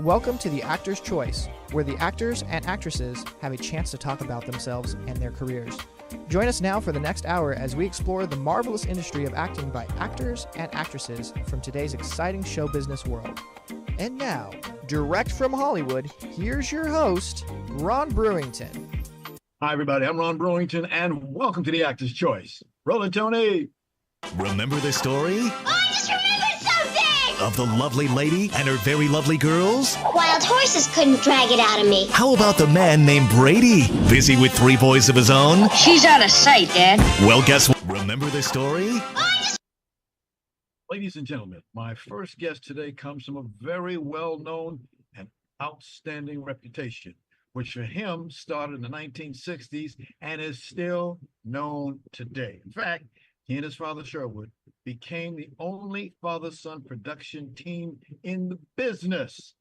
Welcome to The Actor's Choice, where the actors and actresses have a chance to talk about themselves and their careers. Join us now for the next hour as we explore the marvelous industry of acting by actors and actresses from today's exciting show business world. And now, direct from Hollywood, here's your host, Ron Brewington. Hi, everybody. I'm Ron Brewington, and welcome to The Actor's Choice. Roll it, Tony. Remember the story? I just remembered something! Of the lovely lady and her very lovely girls? Wild horses couldn't drag it out of me. How about the man named Brady? Busy with 3 boys of his own? She's out of sight, Dad. Well, guess what? Remember the story? Ladies and gentlemen, my first guest today comes from a very well-known and outstanding reputation, which for him started in the 1960s and is still known today. In fact, he and his father, Sherwood, became the only father-son production team in the business.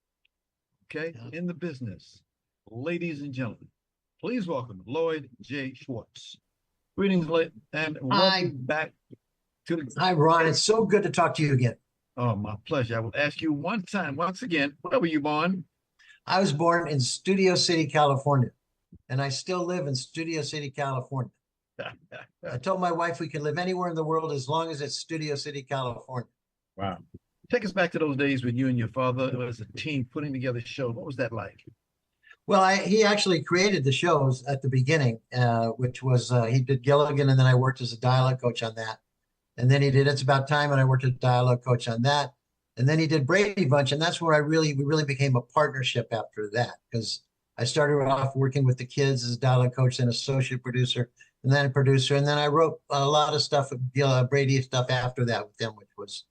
Okay, in the business. Ladies and gentlemen, please welcome Lloyd J. Schwartz. Greetings, Lloyd, and welcome back to the... Hi, Ron. It's so good to talk to you again. Oh, my pleasure. I will ask you once again, where were you born? I was born in Studio City, California, and I still live in Studio City, California. I told my wife we can live anywhere in the world as long as it's Studio City, California. Wow. Take us back to those days when you and your father was a team putting together shows. What was that like? Well, he actually created the shows at the beginning, which was he did Gilligan, and then I worked as a dialogue coach on that. And then he did It's About Time, and I worked as a dialogue coach on that. And then he did Brady Bunch, and that's where we really became a partnership after that, because I started off working with the kids as a dialogue coach, then associate producer, and then a producer. And then I wrote a lot of stuff, Brady stuff after that with them, which was,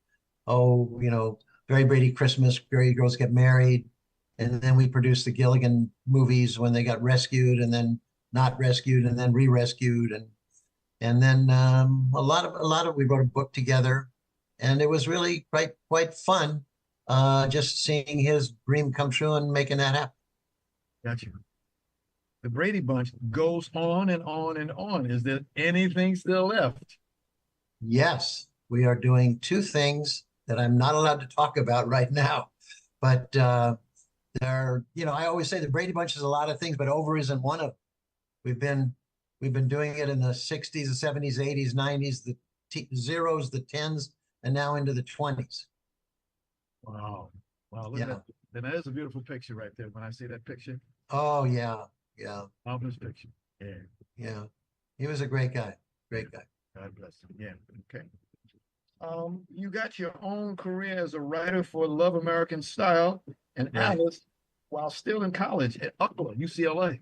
Very Brady Christmas, Brady Girls Get Married. And then we produced the Gilligan movies when they got rescued and then not rescued and then re-rescued. And then a lot of we wrote a book together, and it was really quite fun just seeing his dream come true and making that happen. Gotcha. The Brady Bunch goes on and on and on. Is there anything still left? Yes, we are doing 2 things that I'm not allowed to talk about right now, but I always say the Brady Bunch is a lot of things, but over isn't one of them. We've been doing it in the 60s, the 70s, 80s, 90s, the zeros, the 10s, and now into the 20s. Wow. Look at that. That is a beautiful picture right there. When I see that picture. Oh, yeah. Marvelous picture. Yeah. He was a great guy. God bless him. Yeah. Okay. You got your own career as a writer for Love American Style and Alice while still in college at UCLA.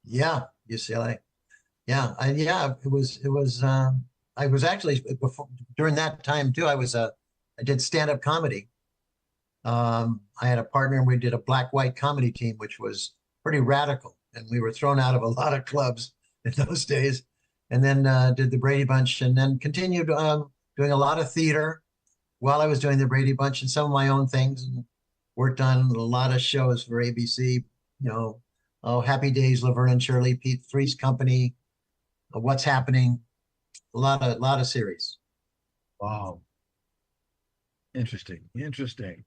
Yeah, UCLA. Yeah, it was. I was actually during that time too. I did stand-up comedy. I had a partner, and we did a black-white comedy team, which was pretty radical, and we were thrown out of a lot of clubs in those days. And then did the Brady Bunch, and then continued doing a lot of theater while I was doing the Brady Bunch and some of my own things, and worked on a lot of shows for ABC. Happy Days, Laverne and Shirley, Pete Three's Company, What's Happening, a lot of series. Wow. Interesting. It's interesting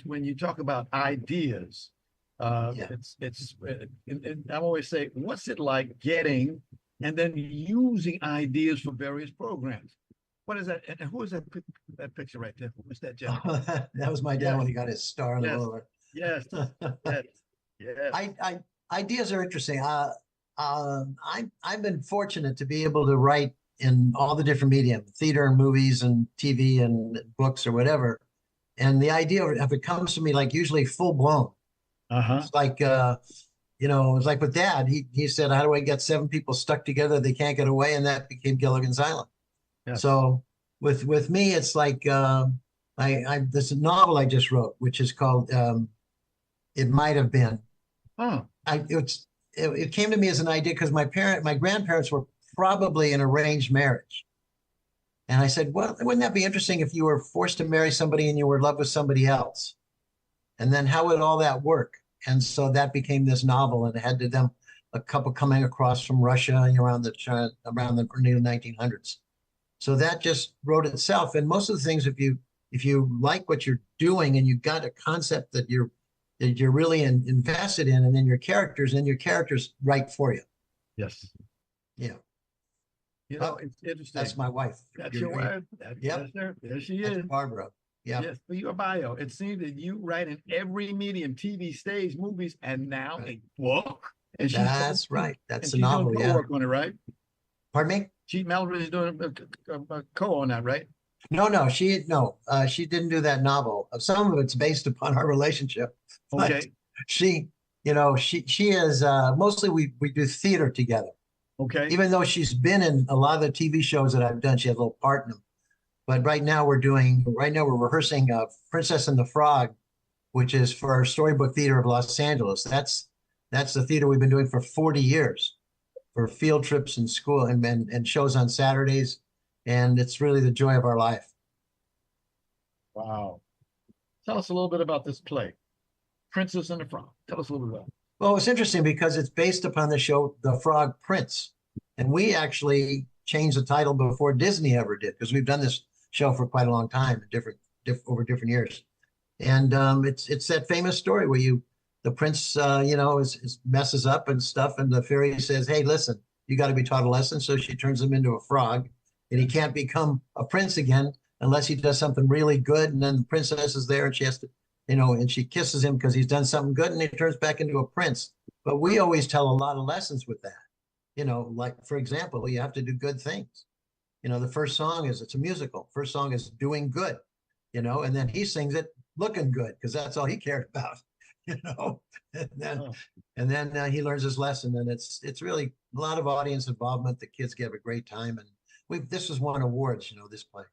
when you talk about ideas. It's I always say, what's it like getting and then using ideas for various programs? What is that? And who is that picture right there? Who's that gentleman? That was my dad when he got his star in the roller. Yes. Ideas are interesting. I've been fortunate to be able to write in all the different medium, theater and movies and TV and books or whatever. And the idea of it comes to me like usually full blown. It's like, it's like with Dad, he said, how do I get 7 people stuck together? They can't get away. And that became Gilligan's Island. Yes. So with me, it's like, this novel I just wrote, which is called, It Might Have Been. It came to me as an idea because my grandparents were probably in arranged marriage. And I said, well, wouldn't that be interesting if you were forced to marry somebody and you were in love with somebody else? And then how would all that work? And so that became this novel, and it had a couple coming across from Russia around the early 1900s. So that just wrote itself. And most of the things, if you if you like what you're doing and you got a concept that you're really invested in, and then your characters write for you. Yes. Yeah. You know, it's interesting. That's my wife. That's your wife. That's her. There she That's is. Barbara. Yeah. Yes, for your bio. It seems that you write in every medium, TV, stage, movies, and now a book. And that's right. That's a she's novel. doing co-work on it, right? Pardon me? Mallory is doing a co on that, right? No, she didn't do that novel. Some of it's based upon our relationship. Okay. She is mostly we do theater together. Okay. Even though she's been in a lot of the TV shows that I've done, she has a little part in them. But right now we're rehearsing Princess and the Frog, which is for our Storybook Theater of Los Angeles. That's the theater we've been doing for 40 years, for field trips in school and shows on Saturdays. And it's really the joy of our life. Wow. Tell us a little bit about this play, Princess and the Frog. Tell us a little bit about it. Well, it's interesting because it's based upon the show The Frog Prince. And we actually changed the title before Disney ever did, because we've done this show for quite a long time, over different years. And it's that famous story where the prince, is messes up and stuff. And the fairy says, hey, listen, you got to be taught a lesson. So she turns him into a frog. And he can't become a prince again unless he does something really good. And then the princess is there and she has to, and she kisses him because he's done something good and he turns back into a prince. But we always tell a lot of lessons with that. Like, for example, you have to do good things. The first song it's a musical. First song is doing good, and then he sings it looking good because that's all he cared about, and then he learns his lesson, and it's really a lot of audience involvement. The kids get a great time, and this has won awards, this play.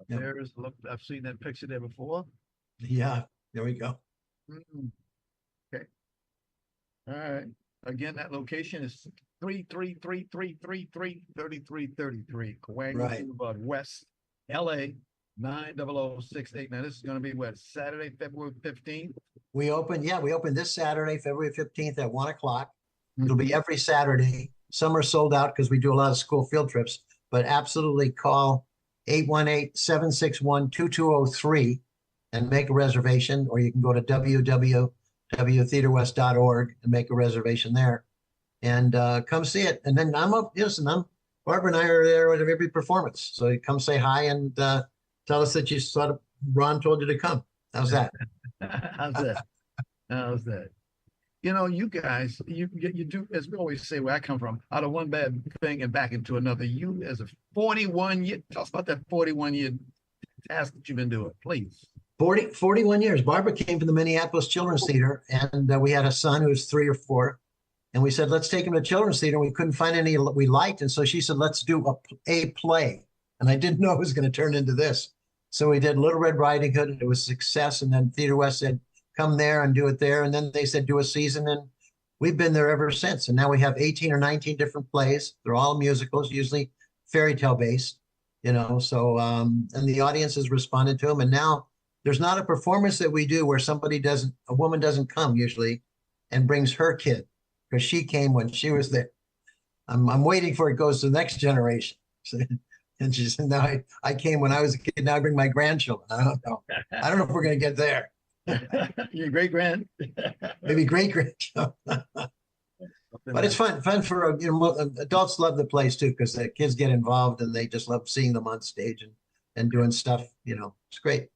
There's look. I've seen that picture there before. Yeah, there we go. Okay. All right. Again, that location is 33333 3333 Coahuila Boulevard West, LA 90068. Now this is going to be what, Saturday, February 15th? We open this Saturday, February 15th at 1:00. It'll be every Saturday. Some are sold out because we do a lot of school field trips, but absolutely call 818-761-2203 and make a reservation, or you can go to www.theaterwest.org and make a reservation there, and come see it. And then Barbara and I are there at every performance. So you come say hi and tell us that you thought Ron told you to come. How's that? How's that? You guys, you do, as we always say, where I come from, out of one bad thing and back into another. You, as a 41-year, tell us about that 41-year task that you've been doing, please. 41 years. Barbara came from the Minneapolis Children's Theater, and we had a son who was 3 or 4. And we said, let's take him to Children's Theater. We couldn't find any we liked. And so she said, let's do a play. And I didn't know it was going to turn into this. So we did Little Red Riding Hood, and it was a success. And then Theater West said, come there and do it there. And then they said, do a season. And we've been there ever since. And now we have 18 or 19 different plays. They're all musicals, usually fairy tale based, so, and the audience has responded to them. And now there's not a performance that we do where a woman doesn't come usually and brings her kid, because she came when she was there. I'm waiting for it goes to the next generation. And she said, no, I came when I was a kid. Now I bring my grandchildren. I don't know. I don't know if we're going to get there. Your great-grand? Maybe great-grandchildren. But it's fun for adults love the plays too, because the kids get involved and they just love seeing them on stage and doing stuff. It's great.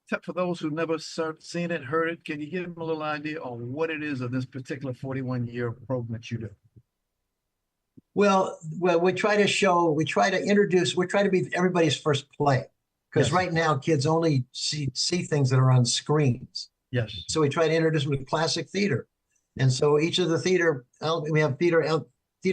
Except for those who've never seen it, heard it, can you give them a little idea on what it is of this particular 41-year program that you do? Well, we try to be everybody's first play, because right now kids only see things that are on screens. Yes. So we try to introduce them to classic theater. And so each of the theater, we have theater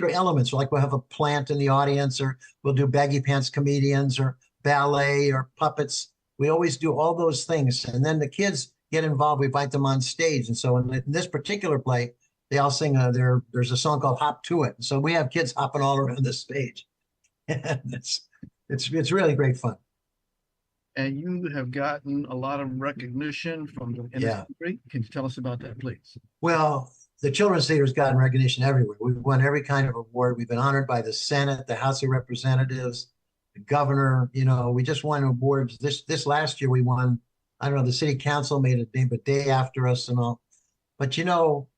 elements, like we'll have a plant in the audience, or we'll do baggy pants comedians, or ballet, or puppets. We always do all those things. And then the kids get involved. We invite them on stage. And so in this particular play, they all sing, there's a song called Hop to It. So we have kids hopping all around the stage. And it's really great fun. And you have gotten a lot of recognition from the industry. Can you tell us about that, please? Well, the Children's Theater has gotten recognition everywhere. We've won every kind of award. We've been honored by the Senate, the House of Representatives, the governor. You know, we just won awards. This last year we won. I don't know. The city council made a name a day after us and all. But you know,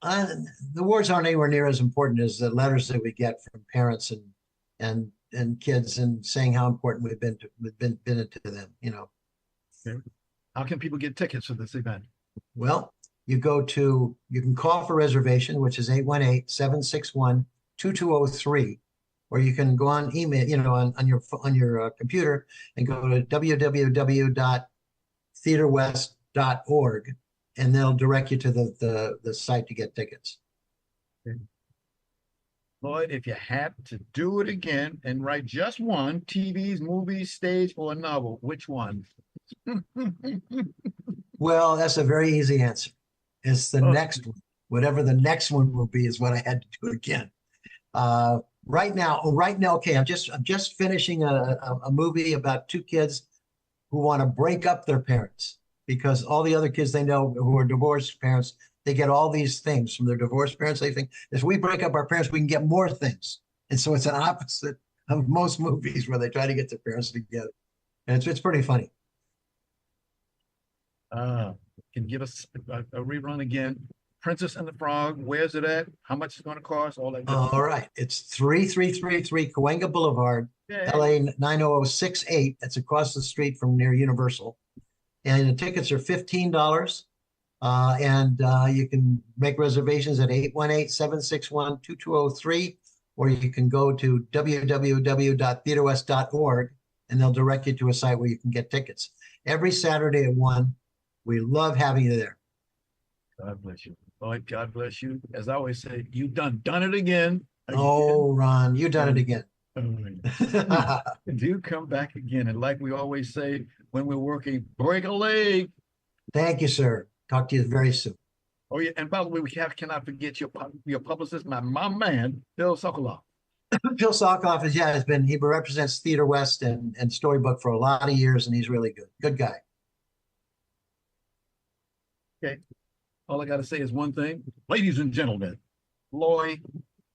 the awards aren't anywhere near as important as the letters that we get from parents and kids and saying how important we've been to them. You know. Okay. How can people get tickets for this event? Well, you can call for reservation, which is 818-761-2203, or you can go on email, you know, on your computer and go to www.theaterwest.org, and they'll direct you to the site to get tickets. Okay. Lloyd, if you had to do it again and write just one, TVs, movies, stage, or novel, which one? Well, that's a very easy answer. It's the next one. Whatever the next one will be is what I had to do again. Right now, okay, I'm just finishing a movie about two kids who want to break up their parents because all the other kids they know who are divorced parents, they get all these things from their divorced parents. They think if we break up our parents, we can get more things. And so it's an opposite of most movies where they try to get their parents together. And it's pretty funny. Can you give us a rerun again? Princess and the Frog, where's it at? How much it's going to cost? All that. All right. It's 3333 Cahuenga Boulevard, Yeah. LA 90068. That's across the street from near Universal. And the tickets are $15. And you can make reservations at 818-761-2203, or you can go to www.theaterwest.org, and they'll direct you to a site where you can get tickets. Every Saturday at 1. We love having you there. God bless you. Lloyd, God bless you. As I always say, you've done it again. Oh, Ron, you done it again. Do come back again. And like we always say, when we're working, break a leg. Thank you, sir. Talk to you very soon. Oh, yeah. And by the way, cannot forget your publicist, my man, Bill Sokoloff. Bill Sokoloff he represents Theater West and Storybook for a lot of years, and he's really good. Good guy. Okay. All I got to say is one thing. Ladies and gentlemen, Lloyd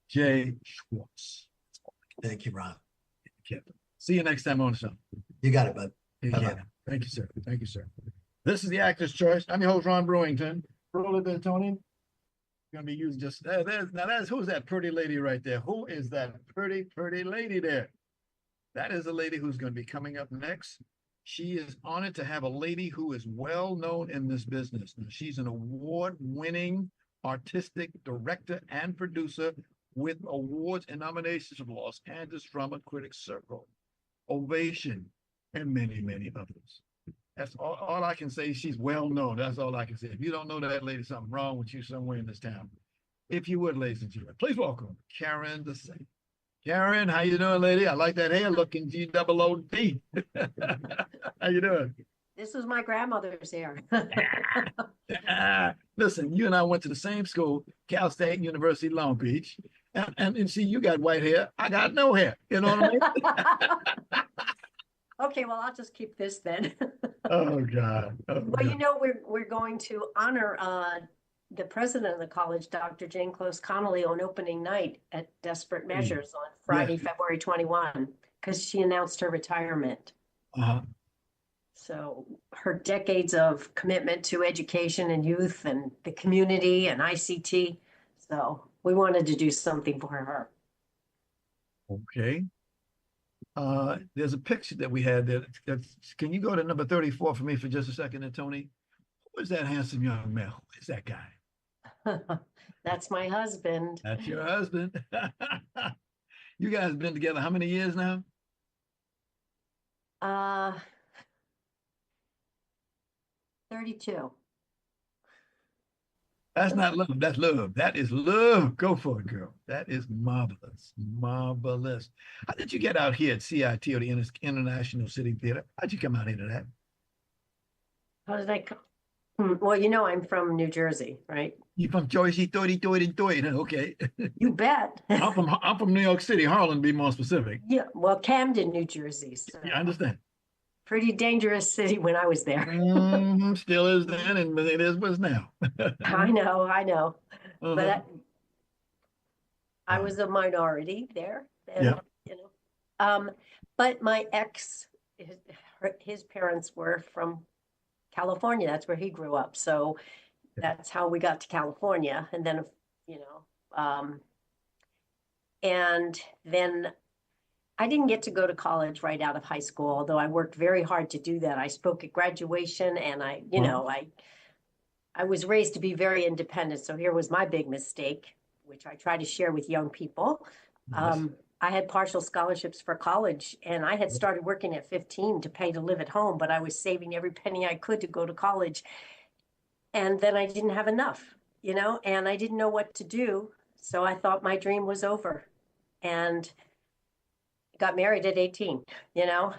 J. Schwartz. Thank you, Ron. See you next time on the show. You got it, bud. Yeah. Thank you, sir. Thank you, sir. This is the Actor's Choice. I'm your host, Ron Brewington. Roll it there, Tony. Going to be using just who's that pretty lady right there? Who is that pretty lady there? That is a lady who's going to be coming up next. She is honored to have a lady who is well known in this business. Now, she's an award-winning artistic director and producer with awards and nominations from Los Angeles Drama Critics Circle, Ovation, and many, many others. That's all I can say. She's well known. That's all I can say. If you don't know that lady, something wrong with you somewhere in this town. If you would, ladies and gentlemen, please welcome Caryn Desai. Caryn, how you doing, lady? I like that hair looking GOOD. How you doing? This was my grandmother's hair. Listen, you and I went to the same school, Cal State University, Long Beach. And see, you got white hair. I got no hair. You know what I mean? Okay, well, I'll just keep this then. Oh, God. Oh, well, God. you know, we're going to honor the president of the college, Dr. Jane Close Connolly, on opening night at Desperate Measures on Friday, February 21, because she announced her retirement. Uh-huh. So her decades of commitment to education and youth and the community and ICT. So we wanted to do something for her. Okay. There's a picture that we had there. Can you go to number 34 for me for just a second, there, Tony? Who is that handsome young man? Who is that guy? That's my husband. That's your husband. You guys been together how many years now? 32. That's not love. That's love. That is love. Go for it, girl. That is marvelous. Marvelous. How did you get out here at CIT or the International City Theater? How'd you come out into that? How did I come? Well, you know, I'm from New Jersey, right? You from Jersey, 30. Okay. You bet. I'm from New York City, Harlem, to be more specific. Yeah, well, Camden, New Jersey. So Yeah, I understand. pretty dangerous city when I was there. Still is then, and it was now. I know. Uh-huh. But I was a minority there. And, Yeah. you know, But my ex, his parents were from California. That's where he grew up. So that's how we got to California. And then, you know, and then I didn't get to go to college right out of high school, although I worked very hard to do that. I spoke at graduation, and I was raised to be very independent. So here was my big mistake, which I try to share with young people. Yes. I had partial scholarships for college, and I had started working at 15 to pay to live at home, but I was saving every penny I could to go to college. And then I didn't have enough, you know, and I didn't know what to do. So I thought my dream was over, and got married at 18, you know.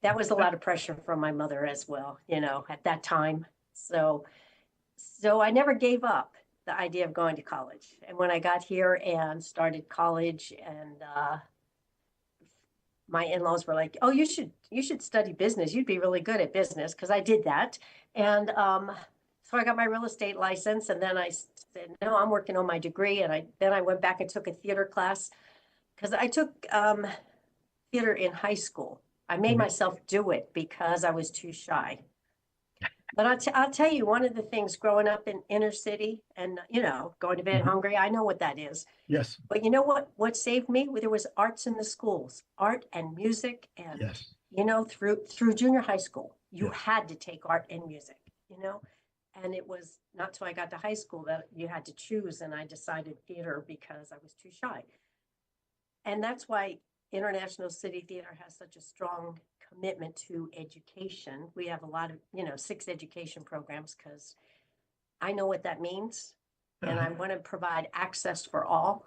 That was a lot of pressure from my mother as well, you know, at that time. So I never gave up the idea of going to college. And when I got here and started college, and my in-laws were like, "Oh, you should study business. You'd be really good at business," because I did that. And so I got my real estate license, and then I said, "No, I'm working on my degree." And then I went back and took a theater class, because I took theater in high school. I made myself do it because I was too shy. But I'll tell you, one of the things growing up in inner city and, you know, going to bed hungry, I know what that is. Yes. But you know what saved me? There was arts in the schools, art and music. And, Yes. you know, through junior high school, you had to take art and music, you know. And it was not till I got to high school that you had to choose. And I decided theater because I was too shy. And that's why International City Theater has such a strong commitment to education. We have a lot of, you know, 6 education programs, because I know what that means. And I want to provide access for all.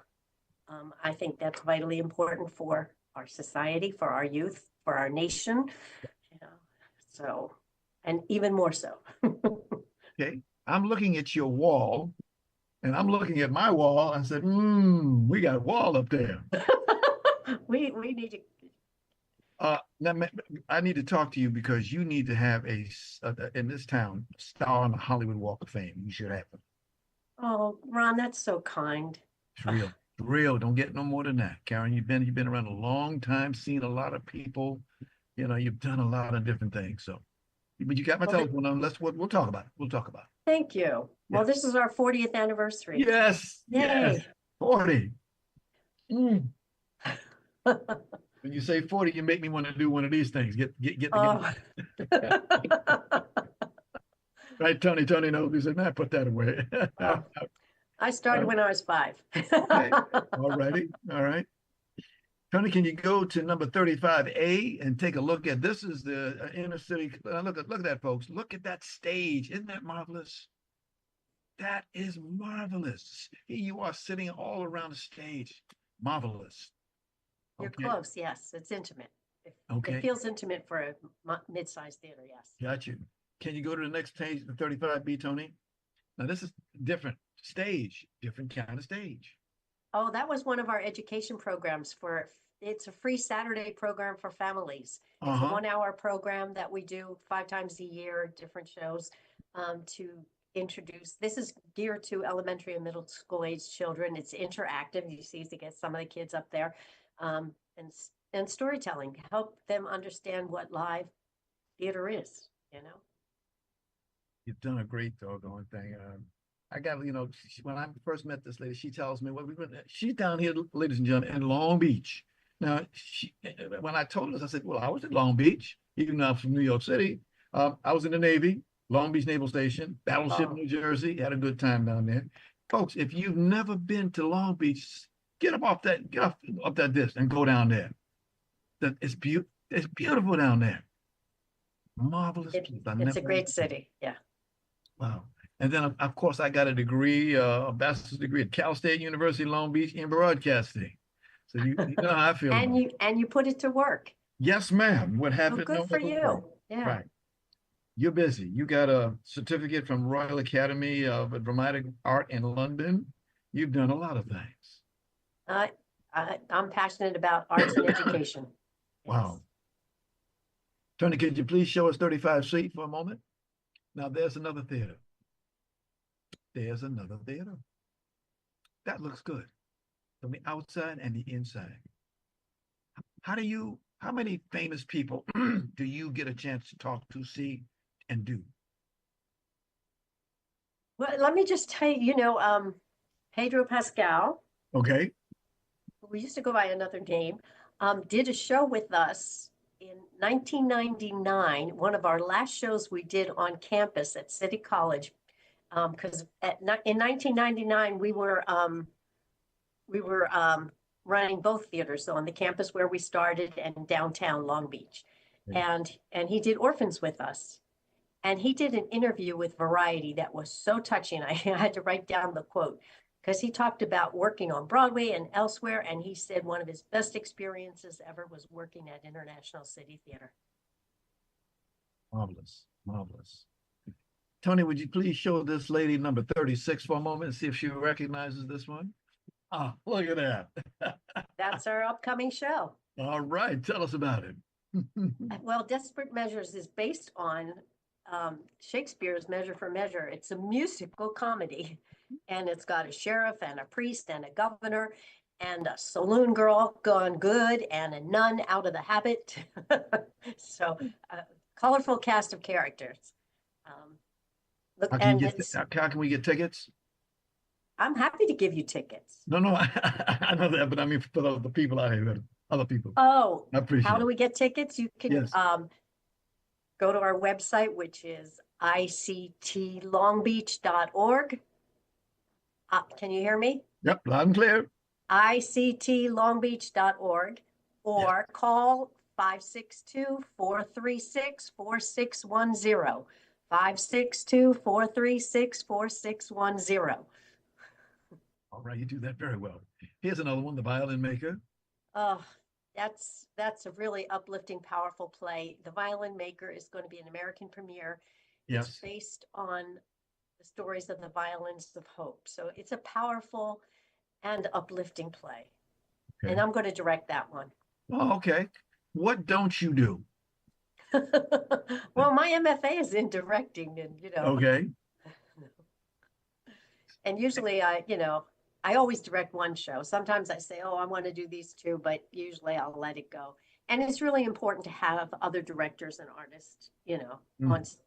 I think that's vitally important for our society, for our youth, for our nation, you know, so, and even more so. Okay. I'm looking at your wall, and I'm looking at my wall and said, we got a wall up there. We need to. Now, I need to talk to you, because you need to have in this town, a star on the Hollywood Walk of Fame. You should have it. Oh, Ron, that's so kind. It's real. It's real. Don't get no more than that. Caryn, you've been around a long time, seen a lot of people. You know, you've done a lot of different things. So, but you got my telephone on. We'll talk about it. We'll talk about it. Thank you. Well, this is our 40th anniversary. Yes. Yay. Yes. 40. When you say 40, you make me want to do one of these things. Get right, Tony. Tony knows. He said, "Man, put that away." I started when I was 5. Okay. All righty. All right. Tony, can you go to number 35A and take a look at this? Is the inner city. Look at that, folks. Look at that stage. Isn't that marvelous? That is marvelous. Here you are sitting all around the stage. Marvelous. You're close. Yes, it's intimate. Okay. It feels intimate for a mid-sized theater. Yes. Got you. Can you go to the next page, the 35B, Tony? Now this is different stage, different kind of stage. Oh, that was one of our education programs it's a free Saturday program for families. It's a 1-hour program that we do 5 times a year, different shows, to introduce. This is geared to elementary and middle school age children. It's interactive. You see, to get some of the kids up there, and storytelling, help them understand what live theater is, you know. You've done a great doggone thing. I got, you know, when I first met this lady, she tells me, well, she's down here, ladies and gentlemen, in Long Beach. Now, when I told her, I said, well, I was in Long Beach, even though I'm from New York City. I was in the Navy, Long Beach Naval Station, Battleship, New Jersey, had a good time down there. Folks, if you've never been to Long Beach, get off that disc and go down there. It's beautiful down there. Marvelous. It's a great city. Yeah. Wow. And then, of course, I got a degree, a bachelor's degree at Cal State University, Long Beach, in broadcasting. So you know how I feel. and you put it to work. Yes, ma'am. What happened? Good for you. Yeah. Right. You're busy. You got a certificate from Royal Academy of Dramatic Art in London. You've done a lot of things. I'm passionate about arts and education. Wow. Tony, could you please show us 35C for a moment? Now, there's another theater. There's another theater. That looks good from the outside and the inside. how many famous people do you get a chance to talk to, see, and do? Well, let me just tell you, Pedro Pascal, Okay. who used to go by another name, did a show with us in 1999, one of our last shows we did on campus at City College. Because in 1999, we were running both theaters, so on the campus where we started and downtown Long Beach. And he did Orphans with us. And he did an interview with Variety that was so touching. I had to write down the quote because he talked about working on Broadway and elsewhere. And he said one of his best experiences ever was working at International City Theater. Marvelous, marvelous. Tony, would you please show this lady number 36 for a moment and see if she recognizes this one? Ah, look at that. That's our upcoming show. All right, tell us about it. Well, Desperate Measures is based on Shakespeare's Measure for Measure. It's a musical comedy, and it's got a sheriff and a priest and a governor and a saloon girl gone good and a nun out of the habit. So colorful cast of characters. Look, How can we get tickets? I'm happy to give you tickets. No, I know that, but I mean for the people out here, other people. Oh, I appreciate how do we get tickets? You can Yes. Go to our website, which is ictlongbeach.org. Can you hear me? Yep, loud and clear. ictlongbeach.org or call 562-436-4610. 562-436-4610. All right, you do that very well. Here's another one, The Violin Maker. Oh, that's a really uplifting, powerful play. The Violin Maker is going to be an American premiere. Yes. It's based on the stories of the violins of hope. So it's a powerful and uplifting play. Okay. And I'm going to direct that one. Oh, okay. What don't you do? Well, my MFA is in directing, and Okay. And usually I always direct one show. Sometimes I say, oh, I want to do these two, but usually I'll let it go. And it's really important to have other directors and artists, once,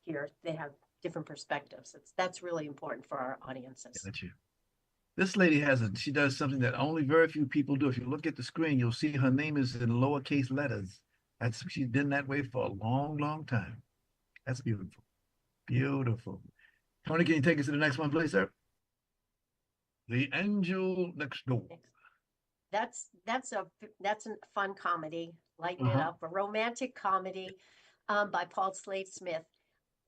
here they have different perspectives. That's really important for our audiences. Got you. This lady she does something that only very few people do. If you look at the screen, you'll see her name is in lowercase letters. She's been that way for a long, long time. That's beautiful. Beautiful. Tony, can you take us to the next one, please, sir? The Angel Next Door. That's a fun comedy, lighten it up, a romantic comedy by Paul Slade Smith.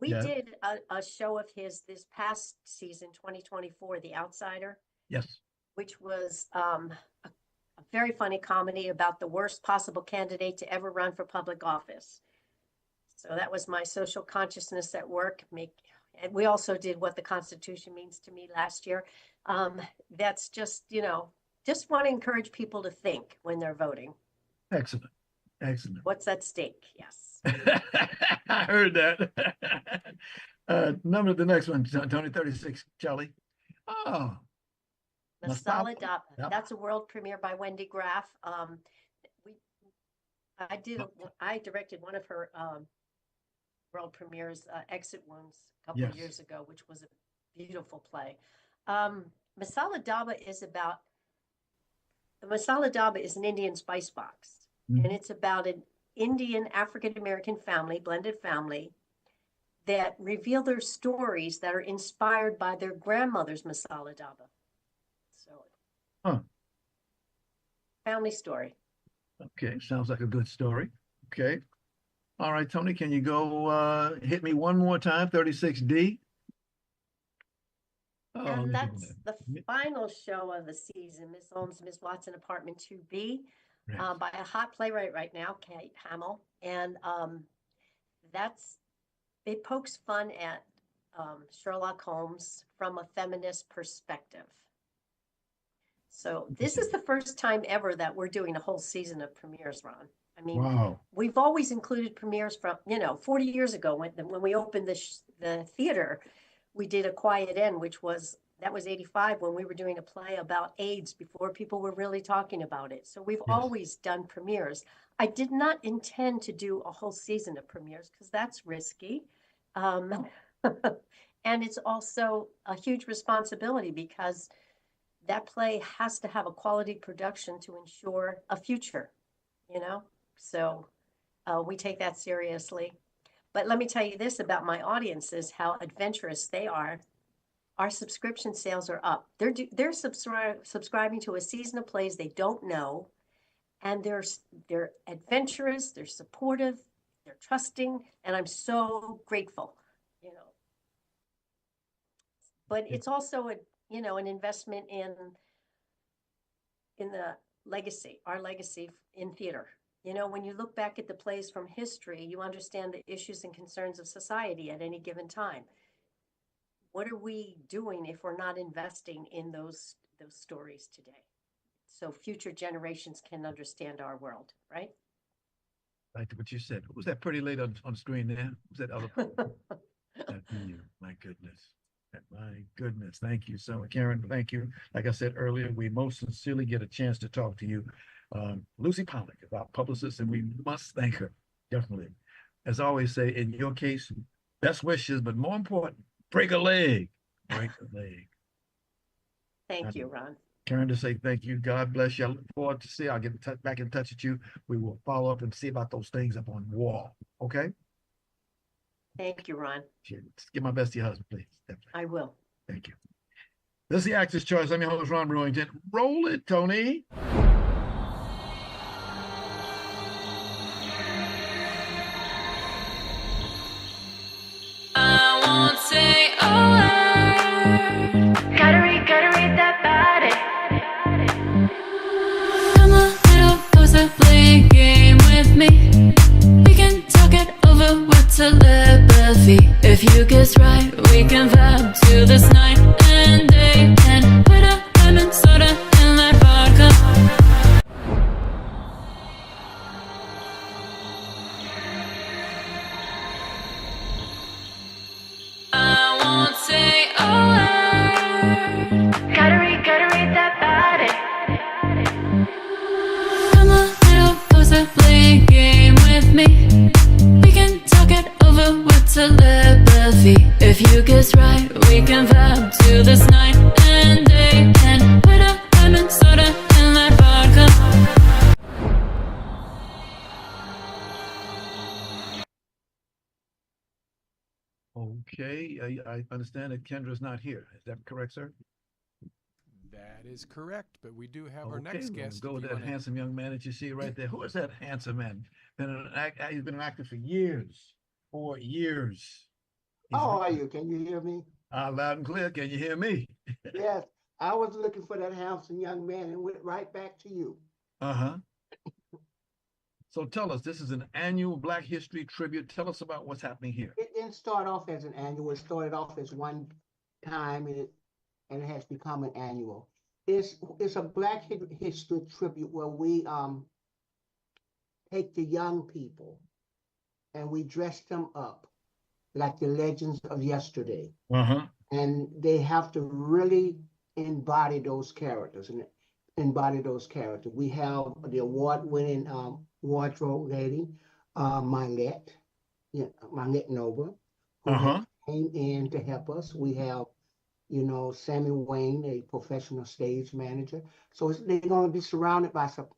We did a show of his this past season, 2024, The Outsider. Yes. Which was a very funny comedy about the worst possible candidate to ever run for public office. So that was my social consciousness at work. And we also did What the Constitution Means to Me last year. That's just, just want to encourage people to think when they're voting. Excellent. Excellent. What's at stake? Yes. I heard that. The next one, Tony, 36, Charlie. Oh. Masala Daba. That's a world premiere by Wendy Graff. I directed one of her world premieres, Exit Wounds, a couple of years ago, which was a beautiful play. Masala Daba is an Indian spice box, and it's about an Indian African-American family, blended family, that reveal their stories that are inspired by their grandmother's masala daba. So, family story. Okay, sounds like a good story. Okay. All right, Tony, can you go hit me one more time, 36D? Oh, and that's the final show of the season, Miss Holmes, Miss Watson, Apartment 2B, by a hot playwright right now, Kate Hamill. And it pokes fun at Sherlock Holmes from a feminist perspective. So this is the first time ever that we're doing a whole season of premieres, Ron. I mean, we've always included premieres from, 40 years ago when we opened the theater. we did A Quiet End, that was 85 when we were doing a play about AIDS before people were really talking about it. So we've always done premieres. I did not intend to do a whole season of premieres because that's risky. And it's also a huge responsibility because that play has to have a quality production to ensure a future, So we take that seriously. But let me tell you this about my audiences, how adventurous they are. Our subscription sales are up. They're subscribing to a season of plays they don't know, and they're adventurous, they're supportive, they're trusting, and I'm so grateful, But it's also an investment in the legacy, our legacy in theater. When you look back at the plays from history, you understand the issues and concerns of society at any given time. What are we doing if we're not investing in those stories today? So future generations can understand our world, right? Like what you said. Who's that pretty lady on screen there? Who's that other? That you. My goodness. My goodness. Thank you so much, Caryn. Thank you. Like I said earlier, we most sincerely get a chance to talk to you. Lucy Pollock is our publicist, and we must thank her, definitely. As I always say, in your case, best wishes, but more important, break a leg. Break a leg. Thank you, Ron. Caryn Desai, thank you. God bless you. I look forward to see. I'll get back in touch with you. We will follow up and see about those things up on the wall. Okay? Thank you, Ron. Give my best to your husband, please. Definitely. I will. Thank you. This is the Actor's Choice. I'm your host, Ron Brewington. Roll it, Tony. I won't say a word. Gotta read that body. Come a little closer, play a game with me. We can talk it over with telepathy. If you guess right, we can vibe to this night and day. And put a lemon soda in that vodka. I won't say a word. Gotta read that body. Come a little closer, play a game with me. We can talk it over with telepathy. If you guess right, we can vibe to this night and day. And put a lemon soda in that vodka. Okay. I understand that Kendra's not here. Is that correct, sir? That is correct, but we do have our Okay, next we'll guest. go if with you that wanna- handsome young man that you see right there. Who is that handsome man? He's been an actor for years. 4 years. How are you? Can you hear me? Loud and clear. Can you hear me? Yes, I was looking for that handsome young man and went right back to you. Uh-huh. So tell us, this is an annual Black History tribute. Tell us about what's happening here. It didn't start off as an annual. It started off as one time and it has become an annual. It's a Black History tribute where we take the young people and we dress them up like the legends of yesterday. Uh-huh. And they have to really embody those characters and embody those characters. We have the award-winning wardrobe lady, Marlette Nova, who Uh-huh. came in to help us. We have, Sammy Wayne, a professional stage manager. So they're going to be surrounded by some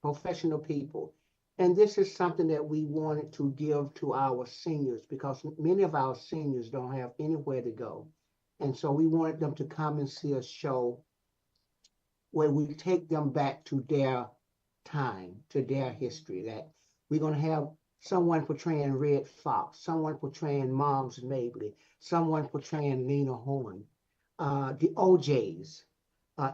professional people. And this is something that we wanted to give to our seniors because many of our seniors don't have anywhere to go. And so we wanted them to come and see a show where we take them back to their time, to their history. That we're going to have someone portraying Red Fox, someone portraying Moms Mabley, someone portraying Lena Horne, the OJs,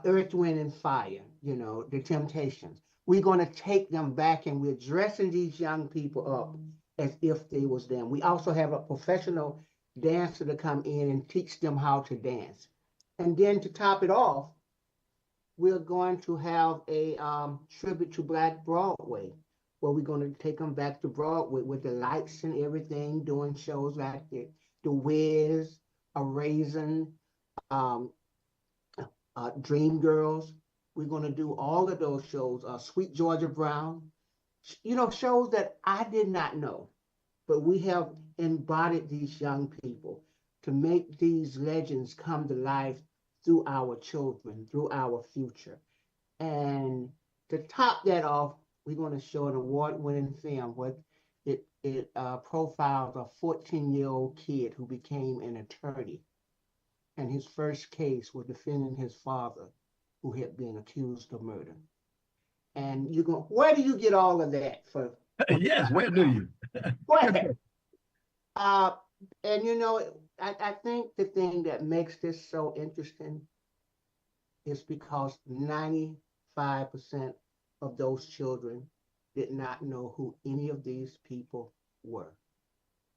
Earth, Wind, and Fire, the Temptations. We're going to take them back and we're dressing these young people up as if they was them. We also have a professional dancer to come in and teach them how to dance. And then to top it off, we're going to have a tribute to Black Broadway, where we're going to take them back to Broadway with the lights and everything, doing shows like the Wiz, Raisin, um, Dream Girls. We're going to do all of those shows. Sweet Georgia Brown. You know, shows that I did not know, but we have embodied these young people to make these legends come to life through our children, through our future. And to top that off, we're going to show an award-winning film where it profiles a 14-year-old kid who became an attorney. And his first case was defending his father, who had been accused of murder. And you go, where do you get all of that for? Yes, where do you? Where? And you know, I think the thing that makes this so interesting is because 95% of those children did not know who any of these people were.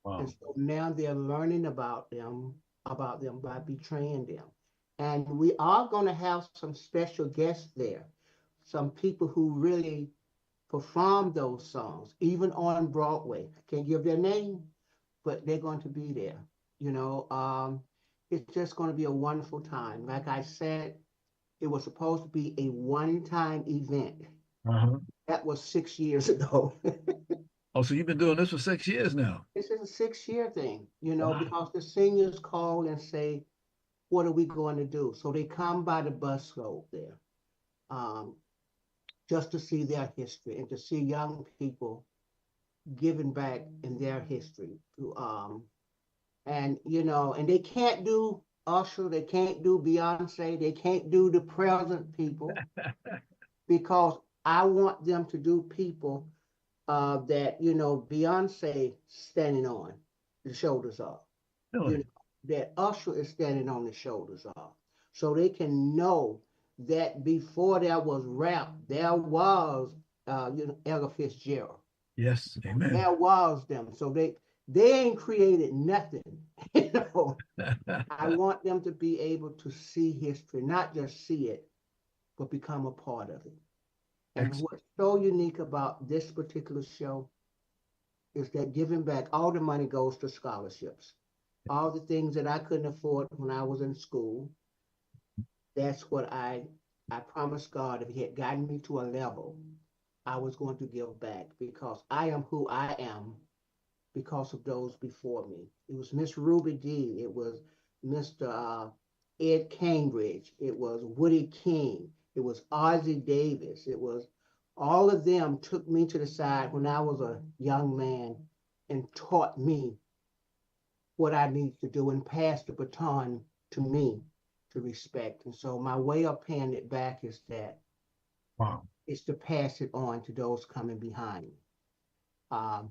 Wow. And so now they're learning about them by betraying them. And we are going to have some special guests there, some people who really perform those songs, even on Broadway. I can't give their name, but they're going to be there. You know, it's just going to be a wonderful time. Like I said, it was supposed to be a one-time event. That was 6 years ago. Oh, so you've been doing this for 6 years now? This is a 6-year thing, you know, because the seniors call and say, what are we going to do? So they come by the busload there, just to see their history and to see young people giving back in their history. And, you know, and they can't do Usher, they can't do Beyonce, they can't do the present people because I want them to do people that, you know, Beyonce standing on the shoulders of. Really? You know, that Usher is standing on the shoulders of. So they can know that before there was rap, there was, you know, Ella Fitzgerald. Yes, amen. There was them. So they ain't created nothing. You know, I want them to be able to see history, not just see it, but become a part of it. And Excellent. what's so unique about this particular show is that giving back, all the money goes to scholarships. All the things that I couldn't afford when I was in school, that's what I promised God, if he had gotten me to a level, I was going to give back because I am who I am because of those before me. It was Miss Ruby Dee, it was Mr. Ed Cambridge, it was Woody King, it was Ozzie Davis, it was all of them took me to the side when I was a young man and taught me what I need to do and passed the baton to me to respect. And so my way of paying it back is that is to pass it on to those coming behind. Oh,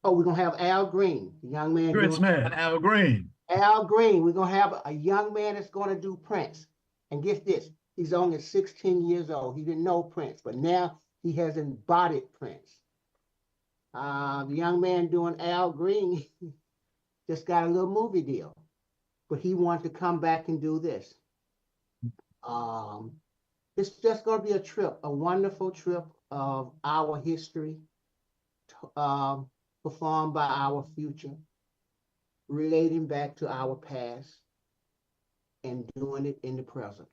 we're gonna have Al Green, the young man. Prince man, Al Green. Al Green. We're gonna have a young man that's gonna do Prince. And get this, he's only 16 years old. He didn't know Prince, but now he has embodied Prince. The young man doing Al Green just got a little movie deal, but he wanted to come back and do this. It's just going to be a trip, a wonderful trip of our history, performed by our future, relating back to our past, and doing it in the present.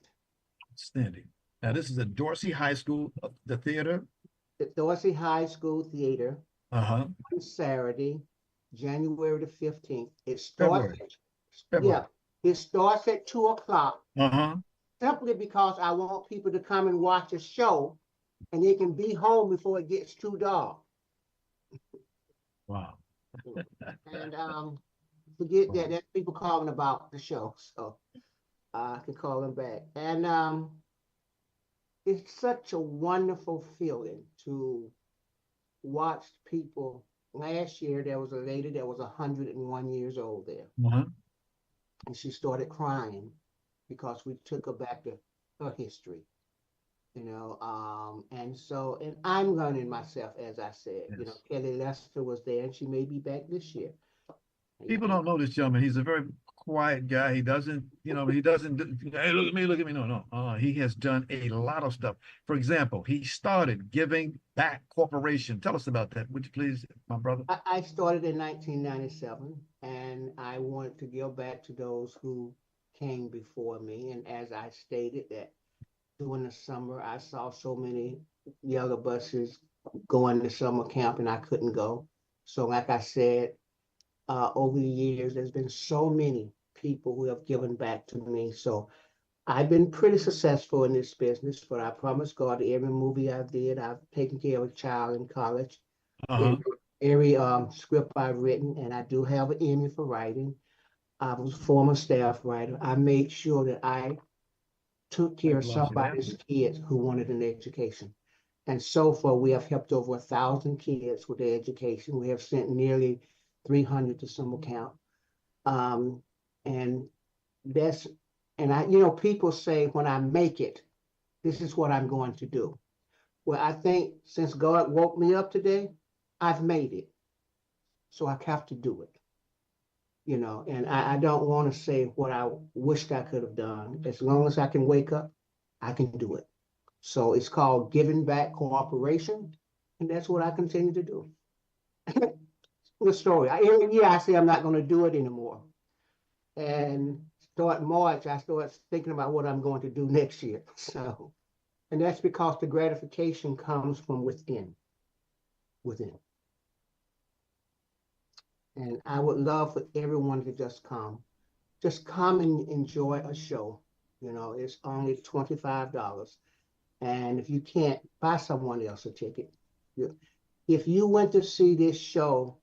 Outstanding. Now, this is at Dorsey High School, the theater? The Dorsey High School Theater, on Saturday, January the 15th. It starts, it starts at 2 o'clock. Simply because I want people to come and watch a show and they can be home before it gets too dark. Wow. And forget that, that's people calling about the show, so I can call them back. And it's such a wonderful feeling to watch people. Last year, there was a lady that was 101 years old there. And she started crying because we took her back to her history, you know. And I'm learning myself, as I said. Yes. You know, Kelly Lester was there, and she may be back this year. People don't know this gentleman. He's a very quiet guy. He doesn't, hey, look at me. No, no. He has done a lot of stuff. For example, he started Giving Back Corporation. Tell us about that, would you please, my brother? I started in 1997, and I wanted to give back to those who came before me. And as I stated that during the summer, I saw so many yellow buses going to summer camp, and I couldn't go. So like I said, over the years, there's been so many people who have given back to me. So I've been pretty successful in this business, but I promise God, every movie I did, I've taken care of a child in college. Uh-huh. Every script I've written, and I do have an Emmy for writing. I was a former staff writer. I made sure that I took care of somebody's kids who wanted an education. And so far, we have helped over 1,000 kids with their education. We have sent nearly 300 to summer camp. And that's, and I, people say when I make it, this is what I'm going to do. Well, I think since God woke me up today, I've made it. So I have to do it. And I don't want to say what I wished I could have done. As long as I can wake up, I can do it. So it's called Giving Back Cooperation, and that's what I continue to do. The story. Every year I say I'm not going to do it anymore. And start March, I start thinking about what I'm going to do next year. So, and that's because the gratification comes from within. And I would love for everyone to just come and enjoy a show. It's only $25. And if you can't, buy someone else a ticket. If you went to see this show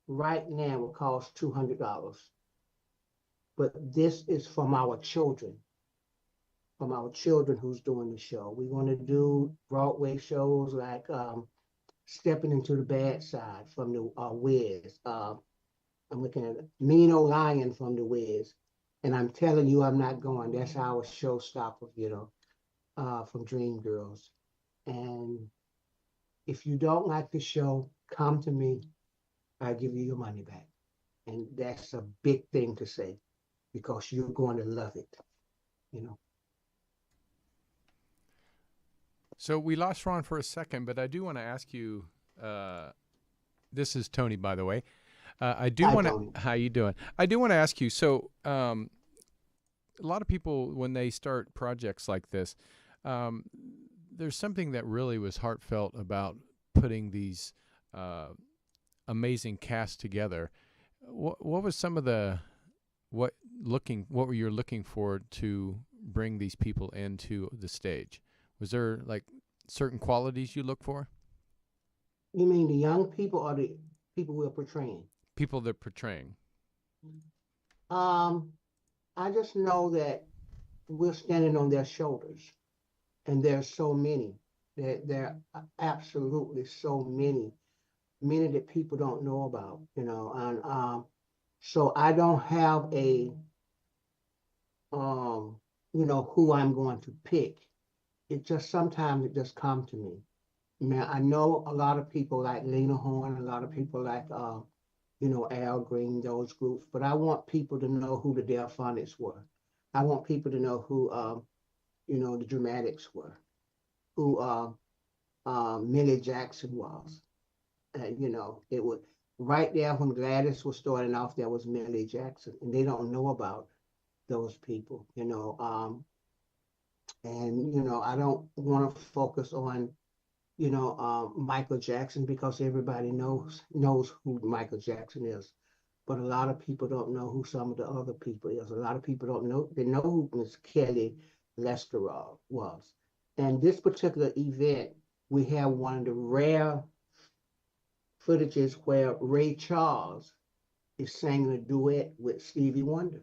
right now, it would cost $200. But this is from our children who's doing the show. We want to do Broadway shows like Stepping into the Bad Side from the Wiz. I'm looking at Mean Old Lion from the Wiz. And I'm telling you, I'm not going. That's our showstopper, from Dreamgirls. And if you don't like the show, come to me. I'll give you your money back. And that's a big thing to say because you're going to love it, So we lost Ron for a second, but I do want to ask you, this is Tony, by the way. I do want to, how you doing? I do want to ask you, so a lot of people, when they start projects like this, there's something that really was heartfelt about putting these amazing casts together. What was some of the, what were you looking for to bring these people into the stage? Was there like certain qualities you look for? You mean the young people or the people we're portraying? People they're portraying. I just know that we're standing on their shoulders, and there's so many. There are absolutely so many that people don't know about, and so I don't have a who I'm going to pick. It just sometimes it just comes to me. Now I know a lot of people like Lena Horne, a lot of people like Al Green, those groups, but I want people to know who the Delphonics were. I want people to know who the Dramatics were, who Millie Jackson was. It would right there when Gladys was starting off, there was Millie Jackson, and they don't know about those people, and I don't want to focus on Michael Jackson because everybody knows who Michael Jackson is, but a lot of people don't know who some of the other people is. A lot of people don't know. They know who Miss Kelly Lester was. And this particular event, we have one of the rare footages where Ray Charles is singing a duet with Stevie Wonder.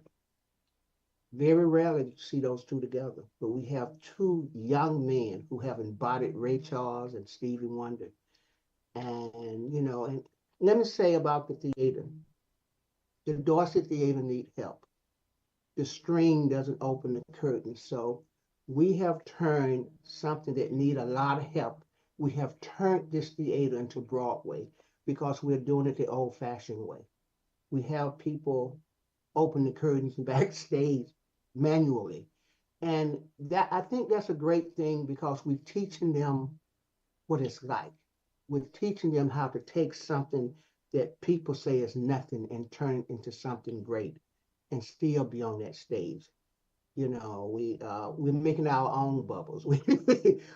Very rarely do you see those two together, but we have two young men who have embodied Ray Charles and Stevie Wonder. And, and let me say about the theater. The Dorset Theater need help. The string doesn't open the curtain. So we have turned something that need a lot of help. We have turned this theater into Broadway because we're doing it the old-fashioned way. We have people open the curtains backstage manually. And that, I think that's a great thing because we're teaching them what it's like. We're teaching them how to take something that people say is nothing and turn it into something great and still be on that stage. You know, we're making our own bubbles.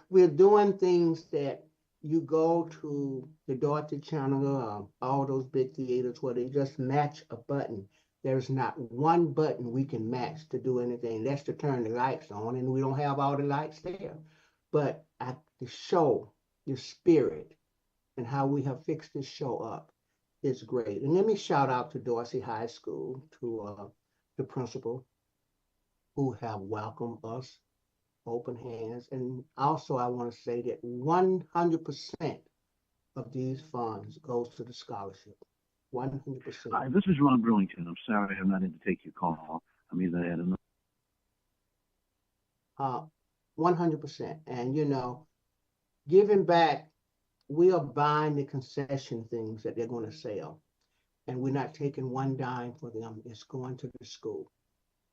We're doing things that you go to the Dorothy Channel, all those big theaters where they just match a button. There's not one button we can match to do anything. That's to turn the lights on, and we don't have all the lights there. But the show, the spirit, and how we have fixed this show up is great. And let me shout out to Dorsey High School, to the principal, who have welcomed us open hands. And also, I want to say that 100% of these funds goes to the scholarship. 100%. Hi, this is Ron Brewington. I'm sorry I'm not in to take your call. I'm either at another. 100%. And, you know, giving back, we are buying the concession things that they're going to sell. And we're not taking one dime for them. It's going to the school.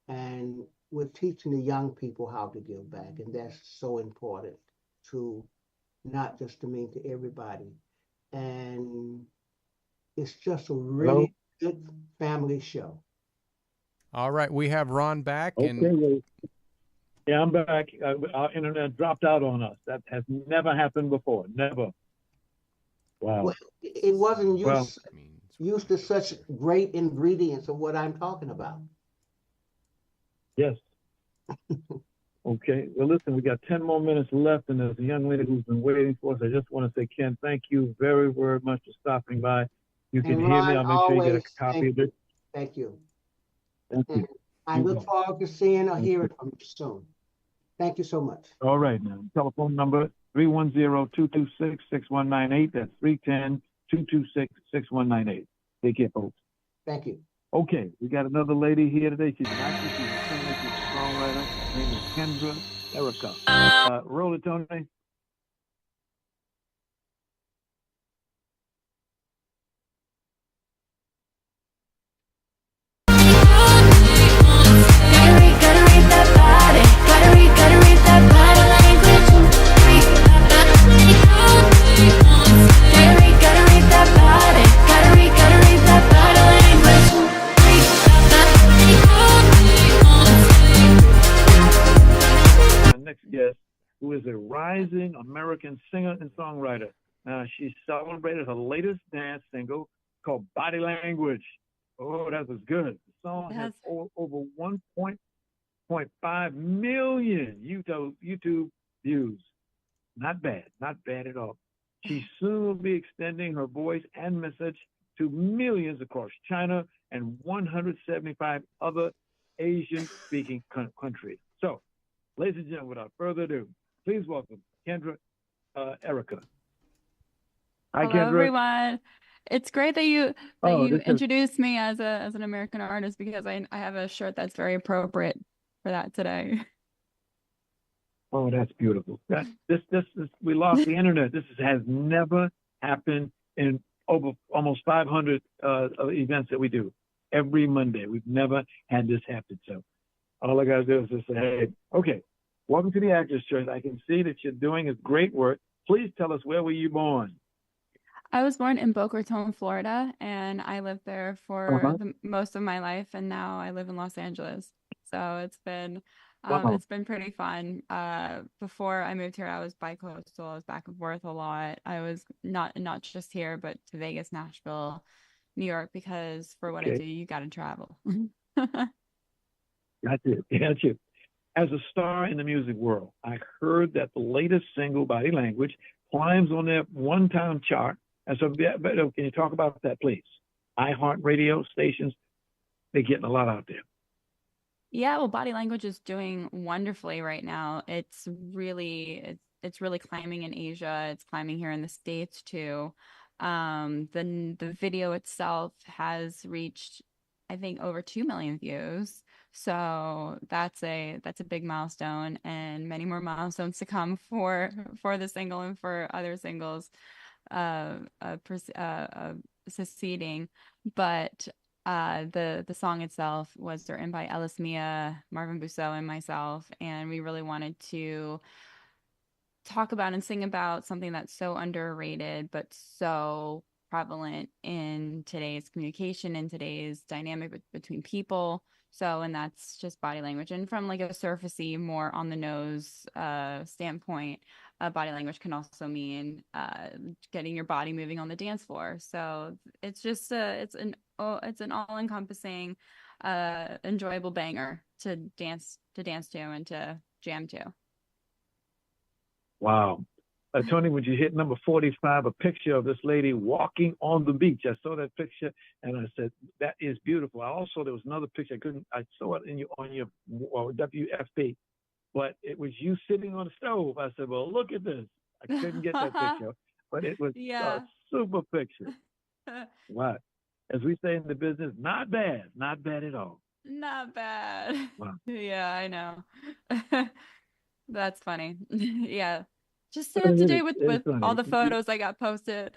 And we're teaching the young people how to give back. And that's so important to not just to me, to everybody. And it's just a really good family show. All right, we have Ron back. Okay, and yeah, I'm back. Our internet dropped out on us. That has never happened before. Never. Wow. Well, it wasn't used to such great ingredients of what I'm talking about. Yes. Okay. Well, listen, we got 10 more minutes left, and there's a young lady who's been waiting for us. I just want to say, Ken, thank you very, very much for stopping by. You can hear me. I'll make sure you get a copy of it. Thank you. Thank you. I look forward to seeing or hearing from you soon. Thank you so much. All right, now. Telephone number 310-226-6198. That's 310-226-6198. Take care, folks. Thank you. Okay, we got another lady here today. She's an actress, she's a singer, she's a songwriter. Her name is Kendra Erika. Roll it, Tony. Guest, who is a rising American singer and songwriter. She celebrated her latest dance single called Body Language. Oh, that was good. The song has over 1.5 million YouTube views. Not bad at all. She soon will be extending her voice and message to millions across China and 175 other Asian-speaking countries. So, ladies and gentlemen, without further ado, please welcome Kendra Erika. Hi, Hello, Kendra. everyone. It's great that you introduced me as an American artist, because I have a shirt that's very appropriate for that today. Oh, that's beautiful. This we lost the internet. This has never happened in over almost 500 events that we do every Monday. We've never had this happen. So all I gotta do is just say, hey, okay, welcome to the Actors Church. I can see that you're doing a great work. Please tell us, where were you born? I was born in Boca Raton, Florida, and I lived there for most of my life, and now I live in Los Angeles. So it's been pretty fun. Before I moved here, I was bi-coastal. I was back and forth a lot. I was not just here, but to Vegas, Nashville, New York, because for what I do, you got to travel. That's it. As a star in the music world, I heard that the latest single, Body Language, climbs on their one-time chart. And so, can you talk about that, please? iHeartRadio stations, they're getting a lot out there. Yeah, well, Body Language is doing wonderfully right now. It's really climbing in Asia. It's climbing here in the States too. The video itself has reached, I think, over 2 million views. So that's a big milestone, and many more milestones to come for the single and for other singles succeeding. But the song itself was written by Ellis Mia, Marvin Bousseau, and myself, and we really wanted to talk about and sing about something that's so underrated but so prevalent in today's communication, in today's dynamic between people. So, and that's just body language. And from like a surfacey, more on the nose standpoint, body language can also mean getting your body moving on the dance floor. So it's just it's an all-encompassing, enjoyable banger to dance to and to jam to. Wow. Tony, would you hit number 45, a picture of this lady walking on the beach? I saw that picture and I said, that is beautiful. There was another picture. I saw it on your WFP, but it was you sitting on the stove. I said, well, look at this. I couldn't get that picture, but it was a super picture. Wow. As we say in the business, not bad at all. Not bad. Wow. Yeah, I know. That's funny. Yeah. Just stay up to date with all the photos I got posted.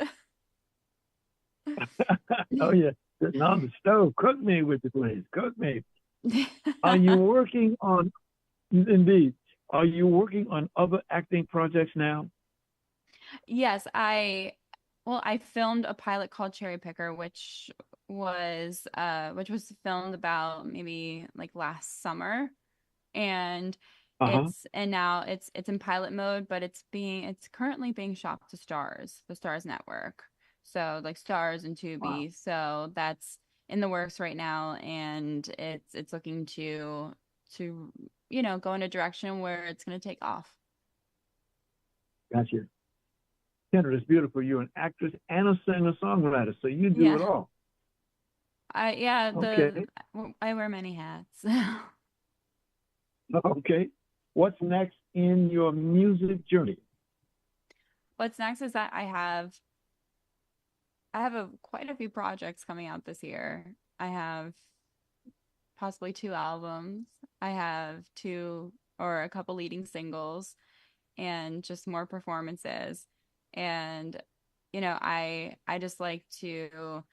Oh, yeah. Sitting on the stove. Cook me with the please. Cook me. Are you working on other acting projects now? Yes, I filmed a pilot called Cherry Picker, which was filmed about maybe like last summer, and now it's in pilot mode, but it's currently being shopped to Starz, the Starz network. So like Starz and Tubi. Wow. So that's in the works right now, and it's looking to go in a direction where it's going to take off. Gotcha. Kendra, it's beautiful. You're an actress and a singer-songwriter, so you do it all. I wear many hats. Okay. What's next in your music journey? What's next is that I have quite a few projects coming out this year. I have possibly 2 albums. I have 2 or a couple leading singles, and just more performances. And I just like to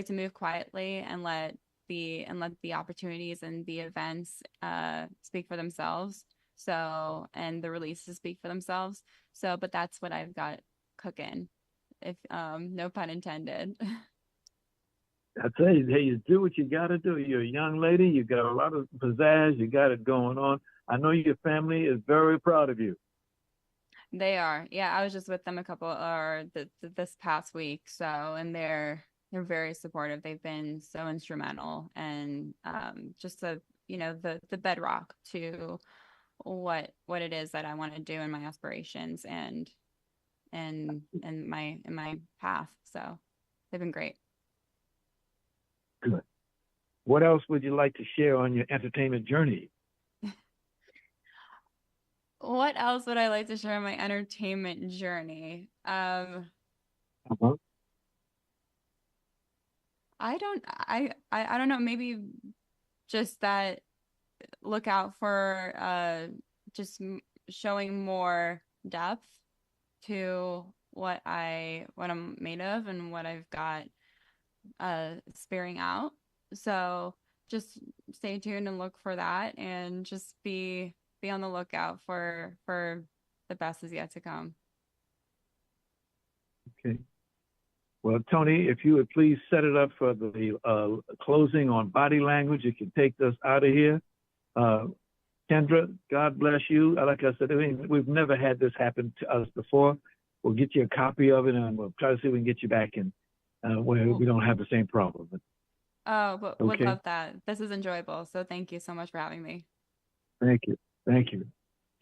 move quietly and let the opportunities and the events speak for themselves. So, and the releases speak for themselves. So, but that's what I've got cooking, if no pun intended. I tell you, hey, you do what you got to do. You're a young lady. You got a lot of pizzazz. You got it going on. I know your family is very proud of you. They are. Yeah, I was just with them this past week. So, and they're very supportive. They've been so instrumental, and just the bedrock to what it is that I want to do in my aspirations and my path. So they've been great. Good. What else would you like to share on your entertainment journey? What else would I like to share on my entertainment journey? I don't know. Maybe just that. Look out for just showing more depth to what I'm made of and what I've got spearing out. So just stay tuned and look for that, and just be on the lookout for the best is yet to come. Okay. Well, Tony, if you would please set it up for the closing on body language, you can take us out of here. Kendra, God bless you. Like I said, we've never had this happen to us before. We'll get you a copy of it, and we'll try to see if we can get you back in where we don't have the same problem. But would love that. This is enjoyable. So thank you so much for having me. Thank you. Thank you.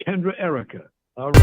Kendra Erika. All right.